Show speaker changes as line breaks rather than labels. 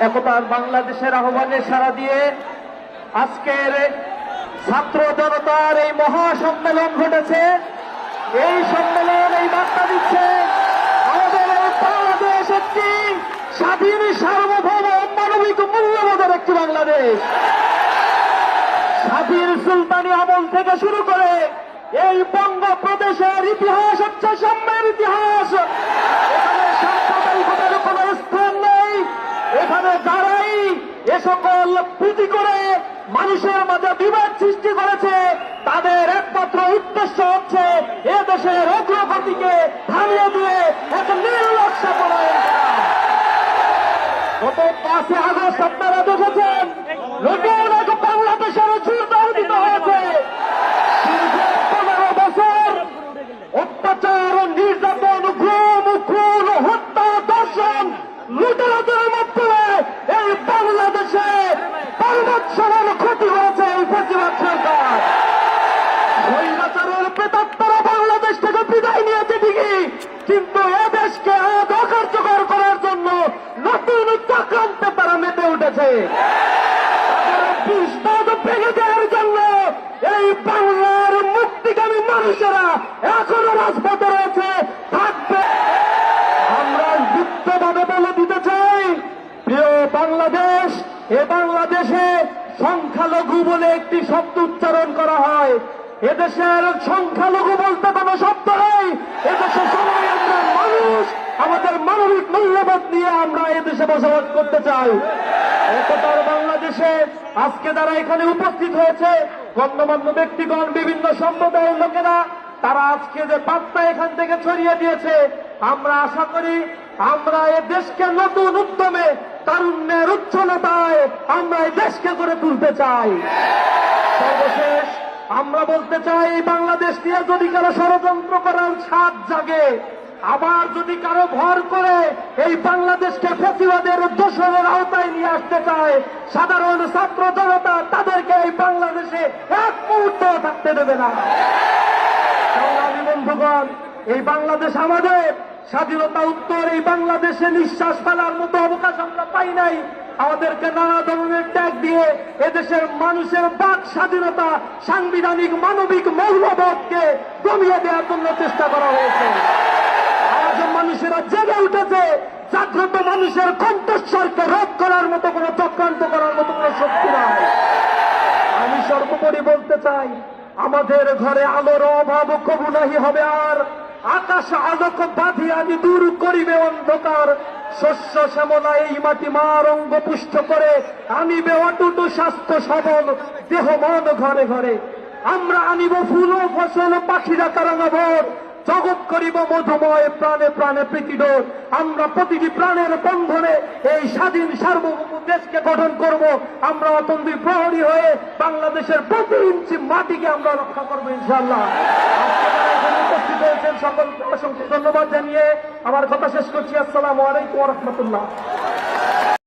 একতার বাংলাদেশের আহ্বানে সাড়া দিয়ে আজকের ছাত্র জনতার এই মহাসম্মেলন ঘটেছে। এই সম্মেলন এই বার্তা দিচ্ছে আমাদের বাংলাদেশ একটি স্বাধীন সার্বভৌম মানবিক মূল্যবোধের একটি বাংলাদেশ। স্বাধীন সুলতানি আমল থেকে শুরু করে এই বঙ্গপ্রদেশের ইতিহাস হচ্ছে সাম্যের ইতিহাস। এখানে সাম্প্রদায়িকতার কোন স্থান নেই। এখানে যারাই এ সকল পুঁজি করে মানুষের মাঝে বিবাদ সৃষ্টি করেছে তাদের একমাত্র উদ্দেশ্য হচ্ছে এ দেশের অগ্রগতিকে থামিয়ে দিয়ে এক নির্লজ্জ পলায়ন করা। গত 5 আগস্ট আপনারা দেখেছেন নতুন এক বাংলাদেশের যুদ্ধ আয়োজিত হয়েছে। 15 বছর অত্যাচার, নির্যাতন, গুম, খুন, হত্যা, ধর্ষণ, লুটেরাদের মাধ্যমে এই বাংলাদেশে 5 বছরের ক্ষতি হয়েছে এই ফ্যাসিবাদ সরকার। স্বৈরাচারের প্রেতাত্মারা বাংলাদেশ থেকে বিদায় নিয়েছে ঠিকই, কিন্তু এ দেশকে আজ অকার্যকর করার জন্য নতুন চক্রান্তে তারা মেতে উঠেছে। বিস্তার ভেঙে দেওয়ার জন্য এই বাংলার মুক্তিকামী মানুষেরা এখনো রাজপথে রয়েছে, থাকবে। আমরা যুক্তভাবে বলে দিতে চাই, প্রিয় বাংলাদেশ, এ বাংলাদেশে সংখ্যালঘু বলে একটি শব্দ উচ্চারণ করা হয়। এদেশের সংখ্যালঘু বলতে কোনো শব্দ নেই। এদেশে সবাই আমরা মানুষ, আমাদের মানবিক মূল্যবোধ নিয়ে আমরা এদেশে বসবাস করতে চাই। একতার বাংলাদেশে আজকে যারা এখানে উপস্থিত হয়েছে, গণ্যমান্য ব্যক্তিগণ, বিভিন্ন সম্প্রদায়ের লোকেরা, তারা আজকে যে বার্তা এখান থেকে ছড়িয়ে দিয়েছে, আমরা আশা করি আমরা এ দেশকে নতুন উদ্যমে তারুণ্যের উচ্ছলতায় আমরা এই দেশকে গড়ে তুলতে চাই। সর্বশেষ আমরা বলতে চাই, এই বাংলাদেশ নিয়ে যদি কারো ষড়যন্ত্র করার স্বাদ জাগে, আবার যদি কারো ভর করে এই বাংলাদেশকে ফ্যাসিবাদের দোসরের আওতায় নিয়ে আসতে চায়, সাধারণ ছাত্র জনতা তাদেরকে এই বাংলাদেশে এক মুহূর্ত থাকতে দেবে না। সংগ্রামী বন্ধুগণ, এই বাংলাদেশ আমাদের, স্বাধীনতা উত্তর এই বাংলাদেশে নিঃশ্বাস ফেলার মতো অবকাশ আমরা পাই নাই। আমাদেরকে নানা ধরনের ট্যাগ দিয়ে এদেশের মানুষের বাক স্বাধীনতা, সাংবিধানিক মানবিক মৌলবোধকে দমিয়ে দেওয়ার জন্য চেষ্টা করা হয়েছে। আজ মানুষেরা জেগে উঠেছে, জাগ্রত মানুষের কণ্ঠস্বরকে রোধ করার মতো কোন চক্রান্ত করার মতো কোন শক্তি নাই। আমি সর্বোপরি বলতে চাই, আমাদের ঘরে আলোর অভাব কবু নাহি হবে আর, আকাশ আলোক বাঁধিয়া আমি দূর করিবে অন্ধকার। শস্য শ্যামলা এই মাটি মার অঙ্গ পুষ্ট করে আনিবে অটুট স্বাস্থ্য সবল দেহ মন ঘরে ঘরে। আমরা আনিব ফুল ও ফসল, পাখিরা কারাঙ্গাভর, জগৎ করিব মধুময়, প্রাণে প্রাণে প্রীতিডোর। আমরা প্রতিটি প্রাণের বন্ধনে এই স্বাধীন সার্বভৌম দেশকে গঠন করব। আমরা অতন্দ্রী প্রহরী হয়ে বাংলাদেশের প্রতি ইঞ্চি মাটিকে আমরা রক্ষা করবো ইনশাআল্লাহ। উপস্থিত হয়েছেন সকলকে অসংখ্য ধন্যবাদ জানিয়ে আমার কথা শেষ করছি। আসসালামু আলাইকুম ওয়া রাহমাতুল্লাহ।